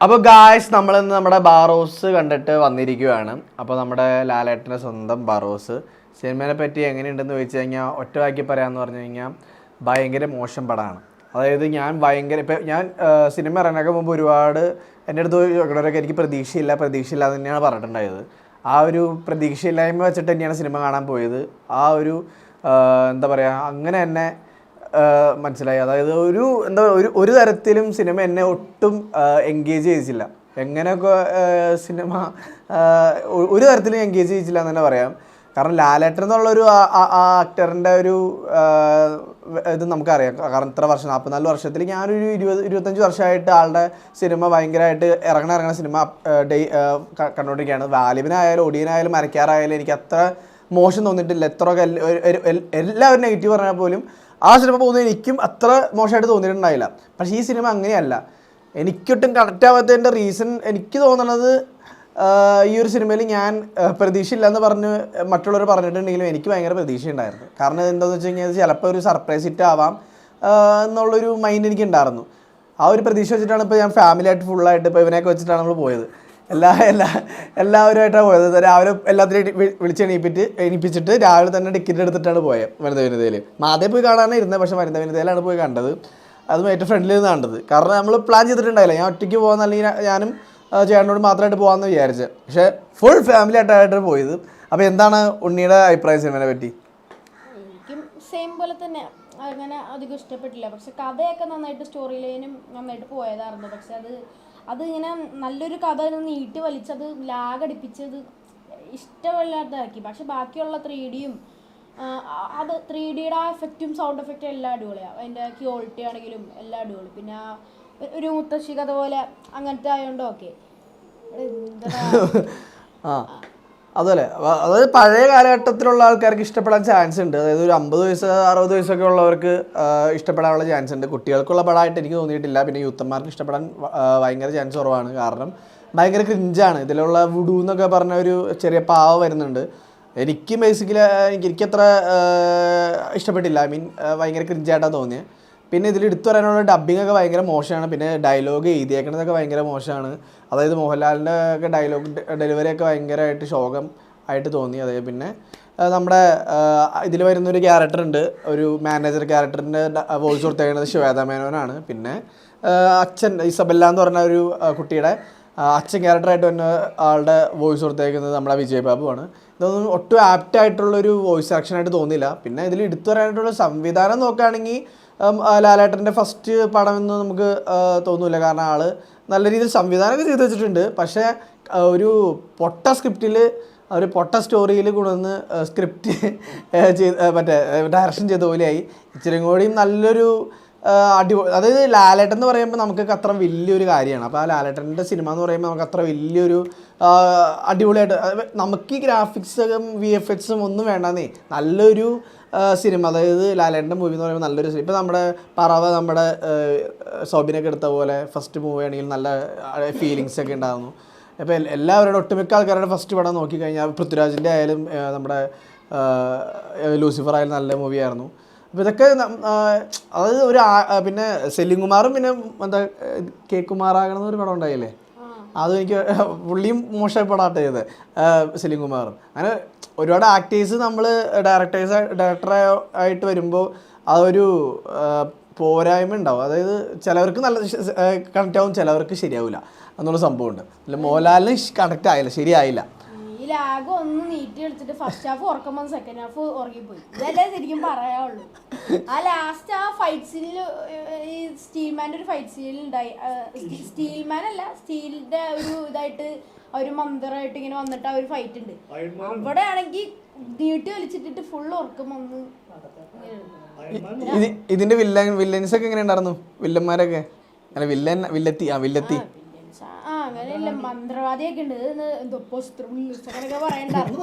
അപ്പോൾ ഗായ്സ് നമ്മളിന്ന് നമ്മുടെ ബാറോസ് കണ്ടിട്ട് വന്നിരിക്കുകയാണ്. അപ്പോൾ നമ്മുടെ ലാലേട്ടൻ്റെ സ്വന്തം ബാറോസ് സിനിമയെ പറ്റി എങ്ങനെയുണ്ടെന്ന് ചോദിച്ചു കഴിഞ്ഞാൽ ഒറ്റ വാക്കി പറയാമെന്ന് പറഞ്ഞു കഴിഞ്ഞാൽ ഭയങ്കര മോശം പടമാണ്. അതായത് ഞാൻ സിനിമ ഇറങ്ങാനൊക്കെ മുമ്പ് ഒരുപാട് എൻ്റെ അടുത്ത് ചോദിക്കുന്നവരൊക്കെ എനിക്ക് പ്രതീക്ഷയില്ല എന്ന് തന്നെയാണ് പറഞ്ഞിട്ടുണ്ടായത്. ആ ഒരു പ്രതീക്ഷയില്ലായ്മ വെച്ചിട്ട് തന്നെയാണ് സിനിമ കാണാൻ പോയത്. ആ ഒരു എന്താ പറയുക, അങ്ങനെ തന്നെ മനസ്സിലായി. അതായത് ഒരു തരത്തിലും സിനിമ എന്നെ ഒട്ടും എൻഗേജ് ചെയ്യിച്ചില്ല. എങ്ങനെയൊക്കെ സിനിമ ഒരു തരത്തിലും എൻഗേജ് ചെയ്യിച്ചില്ല എന്ന് തന്നെ പറയാം. കാരണം ലാലേട്ടൻ എന്നുള്ളൊരു ആക്ടറിൻ്റെ ഒരു ഇത് നമുക്കറിയാം. കാരണം ഇത്ര വർഷം 44 വർഷത്തിൽ ഞാനൊരു 25 വർഷമായിട്ട് ആളുടെ സിനിമ ഭയങ്കരമായിട്ട് ഇറങ്ങണ സിനിമ കണ്ടുകൊണ്ടിരിക്കുകയാണ്. വാലിബിനായാലും ഒടിയനായാലും മരക്കാറായാലും എനിക്ക് അത്ര മോശം തോന്നിയിട്ടില്ല. എത്രയൊക്കെ എല്ലാവരും നെഗറ്റീവ് പറഞ്ഞാൽ പോലും ആ സിനിമ പോകുന്നത് എനിക്കും അത്ര മോശമായിട്ട് തോന്നിയിട്ടുണ്ടായില്ല. പക്ഷേ ഈ സിനിമ അങ്ങനെയല്ല. എനിക്കൊട്ടും കണക്റ്റ് ആവാത്തതിൻ്റെ റീസൺ എനിക്ക് തോന്നണത്, ഈ ഒരു സിനിമയിൽ ഞാൻ പ്രതീക്ഷയില്ല എന്ന് പറഞ്ഞ് മറ്റുള്ളവർ പറഞ്ഞിട്ടുണ്ടെങ്കിലും എനിക്ക് ഭയങ്കര പ്രതീക്ഷയുണ്ടായിരുന്നു. കാരണം എന്താണെന്ന് വെച്ച് കഴിഞ്ഞാൽ ചിലപ്പോൾ ഒരു സർപ്രൈസ് ഹിറ്റ് ആവാം എന്നുള്ളൊരു മൈൻഡ് എനിക്ക് ഉണ്ടായിരുന്നു. ആ ഒരു പ്രതീക്ഷ വെച്ചിട്ടാണ് ഇപ്പോൾ ഞാൻ ഫാമിലിയായിട്ട് ഫുള്ളായിട്ട് ഇപ്പോൾ ഇവനെയൊക്കെ വെച്ചിട്ടാണ് നമ്മൾ പോയത്. എല്ലാവരുമായിട്ടാണ് പോയത്. രാവിലെ എല്ലാത്തിനെയും എണീപ്പിച്ചിട്ട് രാവിലെ തന്നെ ടിക്കറ്റ് എടുത്തിട്ടാണ് പോയത് വനിതയിൽ. മാതേ പോയി കാണാനാണ് ഇരുന്നത്, പക്ഷേ വനിതയിലാണ് പോയി കണ്ടത്. അതും ഏറ്റവും ഫ്രണ്ടിൽ നിന്ന് കണ്ടത്. കാരണം നമ്മൾ പ്ലാൻ ചെയ്തിട്ടുണ്ടായില്ല, ഞാൻ ഒറ്റയ്ക്ക് പോകാൻ, അല്ലെങ്കിൽ ഞാനും ചേട്ടനോട് മാത്രമായിട്ട് പോകാമെന്ന് വിചാരിച്ചത്. പക്ഷേ ഫുൾ ഫാമിലി ആയിട്ടാണ് പോയത്. അപ്പോൾ എന്താണ് ഉണ്ണിയുടെ അഭിപ്രായം സിനിമയെ പറ്റി? എനിക്കും സെയിം പോലെ തന്നെ അങ്ങനെ അധികം ഇഷ്ടപ്പെട്ടില്ല. പക്ഷെ കഥയൊക്കെ നന്നായിട്ട്, സ്റ്റോറി ലൈനും നന്നായിട്ട് പോയതായിരുന്നു. പക്ഷെ അത് ഇങ്ങനെ നല്ലൊരു കഥ നീട്ടി വലിച്ചത് ലാഗടിപ്പിച്ചത് ഇഷ്ടമില്ലാത്തതാക്കി. പക്ഷെ ബാക്കിയുള്ള 3Dയും അത് 3Dയുടെ ആ എഫക്റ്റും സൗണ്ട് എഫക്റ്റും എല്ലാം അടിപൊളിയാണ്. അതിൻ്റെ ക്വാളിറ്റി ആണെങ്കിലും എല്ലാം അടിപൊളി. പിന്നെ ഒരു മുത്തശ്ശി കഥ പോലെ അങ്ങനത്തെ ആയതുകൊണ്ട് ഓക്കെ. അതുപോലെ അതായത് പഴയ കാലഘട്ടത്തിലുള്ള ആൾക്കാർക്ക് ഇഷ്ടപ്പെടാൻ ചാൻസ് ഉണ്ട്. അതായത് ഒരു 50 വയസ്സ് 60 വയസ്സൊക്കെ ഉള്ളവർക്ക് ഇഷ്ടപ്പെടാനുള്ള ചാൻസ് ഉണ്ട്. കുട്ടികൾക്കുള്ള പടമായിട്ട് എനിക്ക് തോന്നിയിട്ടില്ല. പിന്നെ യൂത്തന്മാർക്ക് ഇഷ്ടപ്പെടാൻ ഭയങ്കര ചാൻസ് കുറവാണ്. കാരണം ഭയങ്കര ക്രിഞ്ചാണ്. ഇതിലുള്ള വുഡു എന്നൊക്കെ പറഞ്ഞ ഒരു ചെറിയ പാവ വരുന്നുണ്ട്. എനിക്ക് ബേസിക്കലി എനിക്കത്ര ഇഷ്ടപ്പെട്ടില്ല. ഭയങ്കര ക്രിഞ്ചായിട്ടാണ് തോന്നിയത്. പിന്നെ ഇതിൽ എടുത്തു പറയാനുള്ള ഡബ്ബിംഗ് ഒക്കെ ഭയങ്കര മോശമാണ്. പിന്നെ ഡയലോഗ് എഴുതിയേക്കണതൊക്കെ ഭയങ്കര മോശമാണ്. അതായത് മോഹൻലാലിൻ്റെ ഒക്കെ ഡയലോഗ് ഡെലിവറി ഒക്കെ ഭയങ്കരമായിട്ട് ശോകം ആയിട്ട് തോന്നി. അതായത് പിന്നെ നമ്മുടെ ഇതിൽ വരുന്നൊരു ക്യാരക്ടറുണ്ട്, ഒരു മാനേജർ ക്യാരക്ടറിൻ്റെ വോയിസ് കൊടുത്തേക്കുന്നത് ശ്വേത മേനോനാണ്. പിന്നെ അച്ഛൻ ഇസബെല്ല എന്ന് പറഞ്ഞ ഒരു കുട്ടിയുടെ അച്ഛൻ ക്യാരക്ടറായിട്ട് തന്നെ ആളുടെ വോയിസ് കൊടുത്തേക്കുന്നത് നമ്മുടെ വിജയ് ബാബുവാണ്. ഇതൊന്നും ഒട്ടും ആപ്റ്റായിട്ടുള്ളൊരു വോയിസ് ആക്ഷനായിട്ട് തോന്നിയില്ല. പിന്നെ ഇതിൽ എടുത്തു പറയാനായിട്ടുള്ള സംവിധാനം നോക്കുകയാണെങ്കിൽ ലാലേട്ടൻ്റെ ഫസ്റ്റ് പടമെന്ന് നമുക്ക് തോന്നില്ല. കാരണം ആൾ നല്ല രീതിയിൽ സംവിധാനമൊക്കെ ചെയ്ത് വെച്ചിട്ടുണ്ട്. പക്ഷേ ഒരു പൊട്ട സ്ക്രിപ്റ്റിൽ, ഒരു പൊട്ട സ്റ്റോറിയിൽ കൊണ്ടുവന്ന് സ്ക്രിപ്റ്റ് മറ്റേ ഡയറക്ഷൻ ചെയ്ത പോലെയായി. ഇച്ചിരി കൂടിയും നല്ലൊരു അടിപൊളി, അതായത് ലാലേട്ടൻ എന്ന് പറയുമ്പോൾ നമുക്കൊക്കെ അത്ര വലിയൊരു കാര്യമാണ്. അപ്പോൾ ആ ലാലേട്ടൻ്റെ സിനിമ എന്ന് പറയുമ്പോൾ നമുക്ക് അത്ര വലിയൊരു അടിപൊളിയായിട്ട്, നമുക്ക് ഈ ഗ്രാഫിക്സും VFXും ഒന്നും വേണ്ടെന്നേ, നല്ലൊരു സിനിമ. അതായത് ലാലേട്ടൻ്റെ മൂവി എന്ന് പറയുമ്പോൾ നല്ലൊരു സിനിമ. ഇപ്പോൾ നമ്മുടെ പറവ, നമ്മുടെ സോബിനൊക്കെ എടുത്ത പോലെ ഫസ്റ്റ് മൂവി ആണെങ്കിൽ നല്ല ഫീലിങ്സ് ഒക്കെ ഉണ്ടാകുന്നു. ഇപ്പോൾ എല്ലാവരുടെ ഒട്ടുമിക്ക ആൾക്കാരുടെ ഫസ്റ്റ് പടം നോക്കിക്കഴിഞ്ഞാൽ പൃഥ്വിരാജിൻ്റെ ആയാലും നമ്മുടെ ലൂസിഫർ ആയാലും നല്ല മൂവിയായിരുന്നു. അപ്പോൾ ഇതൊക്കെ അതായത് പിന്നെ സെലിം കുമാറും പിന്നെ എന്താ കെ കുമാറാകണമെന്ന് ഒരു പടം ഉണ്ടായില്ലേ, അത് എനിക്ക് പുള്ളിയും മോശമായി പടാട്ട് ചെയ്തത് സെലിം കുമാറും. അങ്ങനെ ഒരുപാട് ആക്ടേഴ്സ് നമ്മൾ ഡയറക്ടറായിട്ട് വരുമ്പോൾ അതൊരു പോരായ്മ ഉണ്ടാവും. അതായത് ചിലവർക്ക് നല്ല കണക്റ്റ് ആവും, ചിലവർക്ക് ശരിയാവില്ല എന്നുള്ള സംഭവമുണ്ട്. അല്ല മോഹൻലാലിന് കണക്റ്റ് ആയില്ല, ശരിയായില്ല. ഈ ലാഗ് ഒന്ന് നീട്ടി എടുത്തിട്ട് ഫസ്റ്റ് ഹാഫ് ഉറക്കുമ്പോൾ സെക്കൻഡ് ഹാഫ് ഉറങ്ങിപ്പോയി. ഇതല്ലേ ശരിക്കും പറയാനുള്ളൂ. ആ ലാസ്റ്റ് ആ ഫൈറ്റ് സീനിൽ, ഈ സ്റ്റീൽമാൻ്റെ ഒരു ഫൈറ്റ് സീനിൽ ഉണ്ടായി. സ്റ്റീൽമാൻ അല്ല, സ്റ്റീലിന്റെ ഒരു ഇതായിട്ട് ഒരു മന്ത്രമായിട്ട് ഇങ്ങനെ വന്നിട്ട് ആ ഒരു ഫൈറ്റ് ഉണ്ട്. അവിടെ ആണെങ്കിൽ നീട്ടി വലിച്ചിട്ടിട്ട് ഫുൾ ഉറക്കുമ്പോൾ ഒന്ന്. ഇതിന്റെ വില്ലൻസ് ഒക്കെ എങ്ങനെ ഉണ്ടായിരുന്നു? വില്ലന്മാരൊക്കെ അല്ല വില്ലത്തി അങ്ങനെയല്ല, മന്ത്രവാദിയൊക്കെ ഉണ്ട്. ഇതൊക്കെ പറയണ്ടായിരുന്നു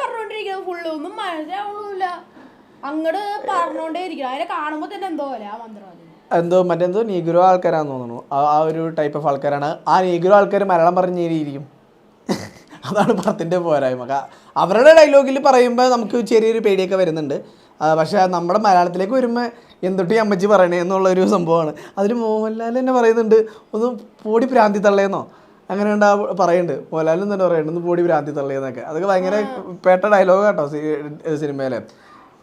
പറഞ്ഞോണ്ടിരിക്കുന്നത്. ഫുള്ള് ഒന്നും മനസ്സിലാവണില്ല, അങ്ങോട്ട് പറഞ്ഞോണ്ടേ ഇരിക്കണം. അതിനെ കാണുമ്പോ തന്നെ എന്തോ പോലെ ആ മന്ത്രവാദി മറ്റെന്തോ നീഗ്രോ ആൾക്കാരാന്ന് തോന്നുന്നു. ആ ഒരു ടൈപ്പ് ഓഫ് ആൾക്കാരാണ്. ആ നീഗ്രോ ആൾക്കാർ മലയാളം പറഞ്ഞിരിക്കും. അതാണ് പടത്തിൻ്റെ പോരായ്മ. അവരുടെ ഡയലോഗിൽ പറയുമ്പോൾ നമുക്ക് ചെറിയൊരു പേടിയൊക്കെ വരുന്നുണ്ട്. പക്ഷേ നമ്മുടെ മലയാളത്തിലേക്ക് വരുമ്പോൾ എന്തൊട്ട് ഈ അമ്മച്ചി പറയണേ എന്നുള്ളൊരു സംഭവമാണ്. അതിൽ മോഹൻലാൽ തന്നെ പറയുന്നുണ്ട് ഒന്ന് പോടി പ്രാന്തി തള്ളേന്നോ അങ്ങനെ ഉണ്ടാ പറയുന്നുണ്ട്. മോഹൻലാലും തന്നെ പറയുന്നുണ്ട് ഒന്ന് പോടി പ്രാന്തി തള്ളേന്നൊക്കെ. അതൊക്കെ ഭയങ്കര പേട്ട ഡയലോഗ് കേട്ടോ സിനിമയിലെ.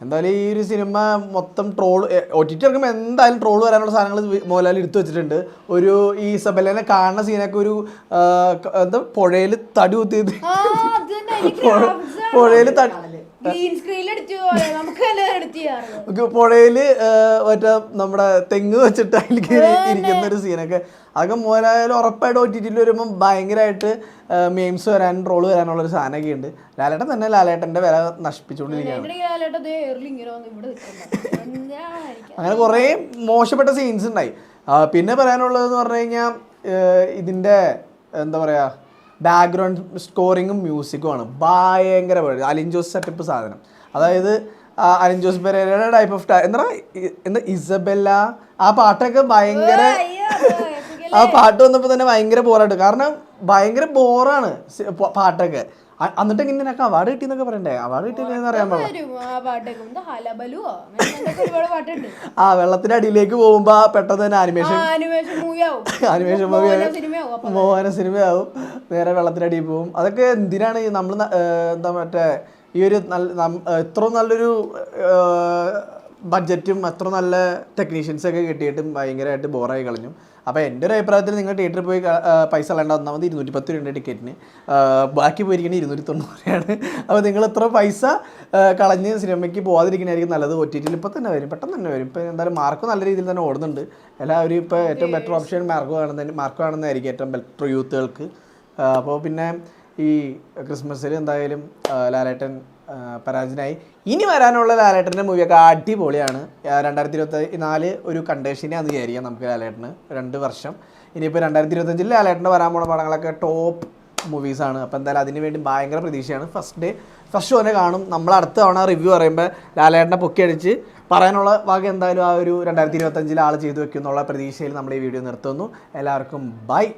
എന്തായാലും ഈ ഒരു സിനിമ മൊത്തം ട്രോൾ OTT ഇറക്കുമ്പോൾ എന്തായാലും ട്രോൾ വരാനുള്ള സാധനങ്ങൾ മോഹൻലാൽ എടുത്തു വെച്ചിട്ടുണ്ട്. ഒരു ഈ ഇസബെല്ലിനെ കാണുന്ന സീനൊക്കെ ഒരു എന്താ പുഴയിൽ തടി കുത്തിയത്, പുഴയിൽ പുഴയില് മറ്റേ നമ്മുടെ തെങ്ങ് വെച്ചിട്ട് അതിൽ ഇരിക്കുന്ന ഒരു സീനൊക്കെ. അതൊക്കെ മോഹൻലാൽ ഉറപ്പായിട്ട് OTT വരുമ്പോൾ ഭയങ്കരമായിട്ട് മെയിംസ് വരാനും ട്രോള് വരാനുള്ള ഒരു സാധനമൊക്കെ ഉണ്ട്. ലാലേട്ടൻ തന്നെ ലാലേട്ടന്റെ വില നശിപ്പിച്ചുകൊണ്ടിരിക്കുകയാണ്. അങ്ങനെ കുറേ മോശപ്പെട്ട സീൻസ് ഉണ്ടായി. പിന്നെ പറയാനുള്ളതെന്ന് പറഞ്ഞു കഴിഞ്ഞാൽ ഇതിൻ്റെ എന്താ പറയുക ബാക്ക്ഗ്രൗണ്ട് സ്കോറിങ്ങും മ്യൂസിക്കുമാണ് ഭയങ്കര അലിൻ ജോസ് സെറ്റപ്പ് സാധനം. അതായത് അലിൻ ജോസ് പെരേരയുടെ ടൈപ്പ് ഓഫ് എന്താ ഇസബെല്ല ആ പാട്ടൊക്കെ ഭയങ്കര ആ പാട്ട് വന്നപ്പോൾ തന്നെ ഭയങ്കര ബോറായിട്ട്. കാരണം ഭയങ്കര ബോറാണ് പാട്ടൊക്കെ. എന്നിട്ട് ഇങ്ങനെ നിനക്ക് അവാർഡ് കിട്ടിയെന്നൊക്കെ പറയണ്ടേ? അവാർഡ് കിട്ടിയെന്ന് അറിയാൻ പാടില്ല. വെള്ളത്തിന്റെ അടിയിലേക്ക് പോകുമ്പോ പെട്ടെന്ന് തന്നെ ആനിമേഷൻ മൂവി മോഹന സിനിമയാവും. നേരെ വെള്ളത്തിന്റെ അടിയിൽ പോകും. അതൊക്കെ എന്തിനാണ് നമ്മൾ എന്താ മറ്റേ ഈ ഒരു എത്ര നല്ലൊരു ബഡ്ജറ്റും എത്ര നല്ല ടെക്നീഷ്യൻസൊക്കെ കിട്ടിയിട്ടും ഭയങ്കരമായിട്ട് ബോറായി കളഞ്ഞു. അപ്പോൾ എൻ്റെ ഒരു അഭിപ്രായത്തിൽ നിങ്ങൾ തിയേറ്ററിൽ പോയി പൈസ കളയേണ്ട ഒന്നാമത് 210 രൂപ ടിക്കറ്റിന്, ബാക്കി പോയിരിക്കുന്നത് 290 അപ്പോൾ നിങ്ങൾ എത്ര പൈസ കളഞ്ഞ് സിനിമയ്ക്ക് പോകാതിരിക്കുന്നതായിരിക്കും നല്ലത്. OTT ഇപ്പോൾ തന്നെ വരും, പെട്ടെന്ന് തന്നെ വരും. ഇപ്പോൾ എന്തായാലും മാർക്ക് നല്ല രീതിയിൽ തന്നെ ഓടുന്നുണ്ട്. എല്ലാവരും ഇപ്പോൾ ഏറ്റവും ബെറ്റർ ഓപ്ഷൻ മാർക്ക് കാണുന്നതായിരിക്കും ഏറ്റവും ബെറ്റർ യൂത്തുകൾക്ക്. അപ്പോൾ പിന്നെ ഈ ക്രിസ്മസിൽ എന്തായാലും ലാലേട്ടൻ പരാജയനായി. ഇനി വരാനുള്ള ലാലേട്ടൻ്റെ മൂവിയൊക്കെ അടിപൊളിയാണ്. 2024 ഒരു കണ്ടീഷനാന്ന് വിചാരിക്കാം നമുക്ക് ലാലേട്ടന് 2 വർഷം. ഇനിയിപ്പോൾ 2025 ലാലേട്ടൻ്റെ വരാൻ പോണ പടങ്ങളൊക്കെ ടോപ്പ് മൂവീസാണ്. അപ്പോൾ എന്തായാലും അതിന് വേണ്ടി ഭയങ്കര പ്രതീക്ഷയാണ്. ഫസ്റ്റ് ഷോ തന്നെ കാണും. നമ്മൾ അടുത്ത തവണ റിവ്യൂ പറയുമ്പോൾ ലാലേട്ടനെ പൊക്കി അടിച്ച് പറയാനുള്ള വക എന്തായാലും ആ ഒരു 2025 ആൾ ചെയ്തു വെക്കുന്നുള്ള പ്രതീക്ഷയിൽ നമ്മൾ ഈ വീഡിയോ നിർത്തുന്നു. എല്ലാവർക്കും ബൈ.